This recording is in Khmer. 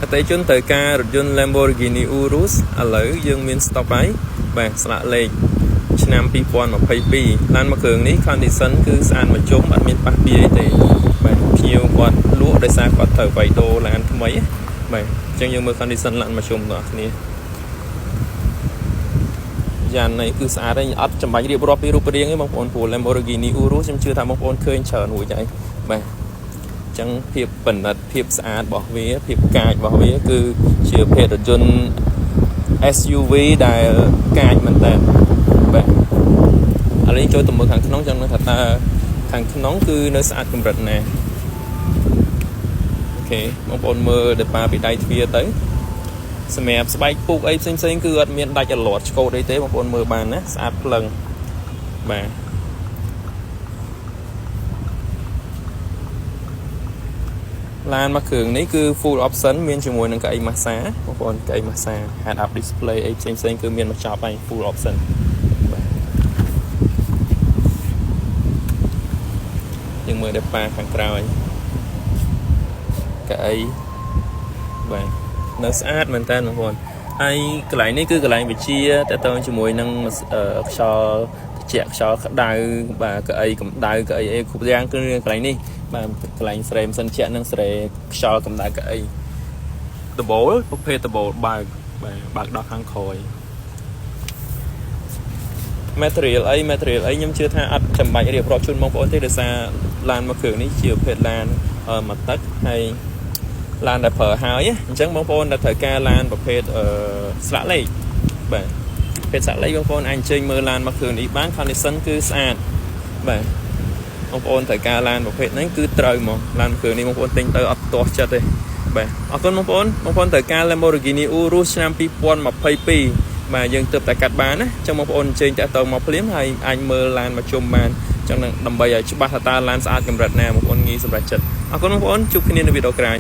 តែជនត្រូវការរថយន្ត Lamborghini Urus ឥឡូវយើងមាន stock ហើយបាទស្លាកលេខឆ្នាំ2022ឡានមួយគ្រឿងនេះ condition គឺស្អាតមួយជុំអត់មានប៉ះពាយអីទេបាទភ្ញៀវគាត់លក់ដោយសារគាត់ត្រូវវាយដូរឡានថ្មីបាទអញ្ចឹងយើងមើល condition ឡានមួយជុំបងប្អូនយ៉ាងនេះគឺស្អាតហើយអត់ចាំបាច់រៀបរាប់ពីរូបរាងទេបងប្អូនព្រោះ Lamborghini Urus ខ្ញុំជឿថាបងប្អូនឃើញច្រើនរួចហើយបាទចឹងភាពប៉និតភាពស្អាតរបស់វាភាពកាចរបស់វាគឺជាភេទរថយន្ត SUV ដែលកាចមែនតើបាទឥឡូវចូលទៅមើលខាងក្នុងចឹងនឹងថាតើខាងក្នុងគឺនៅស្អាតកម្រិតណាអូខេបងប្អូនមើលដល់ប៉ាពីដៃទ្វារទៅសម្រាប់ស្បែកពុកអីផ្សេងគឺអត់មានដាច់អលាត់ឆ្កូតអីទេបងប្អូនមើលបានណាស្អាតភ្លឹងបាទឡានមួយគ្រឿងនេះគឺ full option មានជាមួយនឹងកៅអី massage បងប្អូនកៅអី massage head up display អីផ្សេងគឺមានមកចប់ហើយ full option បាទយើងមើលដល់ប៉ាខាងក្រោយកៅអីបាទនៅស្អាតមែនតើបងប្អូនហើយកន្លែងនេះគឺកន្លែងវិជាតើតើជាមួយនឹងខ្យល់ត្រជាក់ខ្យល់ក្តៅបាទកៅអីកម្ដៅកៅអីគ្រប់យ៉ាងគឺកន្លែងនេះបាទកន្លែងស្រែម៉ាស៊ីនជាក់និងស្រែខ្យល់កម្ដៅកៅអីដបូលប្រភេទដបូលបើកបាទបើកដោះខាងក្រោយ material អីខ្ញុំជឿថាអត់ចាំបាច់រៀបរាប់ជូនបងប្អូនទេដោយសារឡានមួយគ្រឿងនេះជាប្រភេទឡានមកទឹកហើយឡានដែលប្រើហើយអញ្ចឹងបងប្អូនដែលត្រូវការឡានប្រភេទស្លាកលេខបាទប្រភេទស្លាកលេខបងប្អូនអាចអញ្ជើញមើលឡានមួយគ្រឿងនេះបាន condition គឺស្អាតបាទបងប្អូនត្រូវការឡានប្រភេទហ្នឹងគឺត្រូវហ្មងឡានគ្រឿងនេះបងប្អូនទិញទៅអត់ទាស់ចិត្តទេបាទអរគុណបងប្អូនត្រូវការ Lamborghini Urus ឆ្នាំ2022បាទយើងទើបតែកាត់បានណាអញ្ចឹងបងប្អូនអញ្ជើញតាក់ទងមកភ្លាមហើយអាចមើលឡានមកជុំបានអញ្ចឹងដើម្បីឲ្យច្បាស់ថាតើឡានស្អាតកម្រិតណាបងប្អូនងាយសម្រេចចិត្តអរគុណបងប្អូនជួបគ្នានៅវីដេអូក្រោយ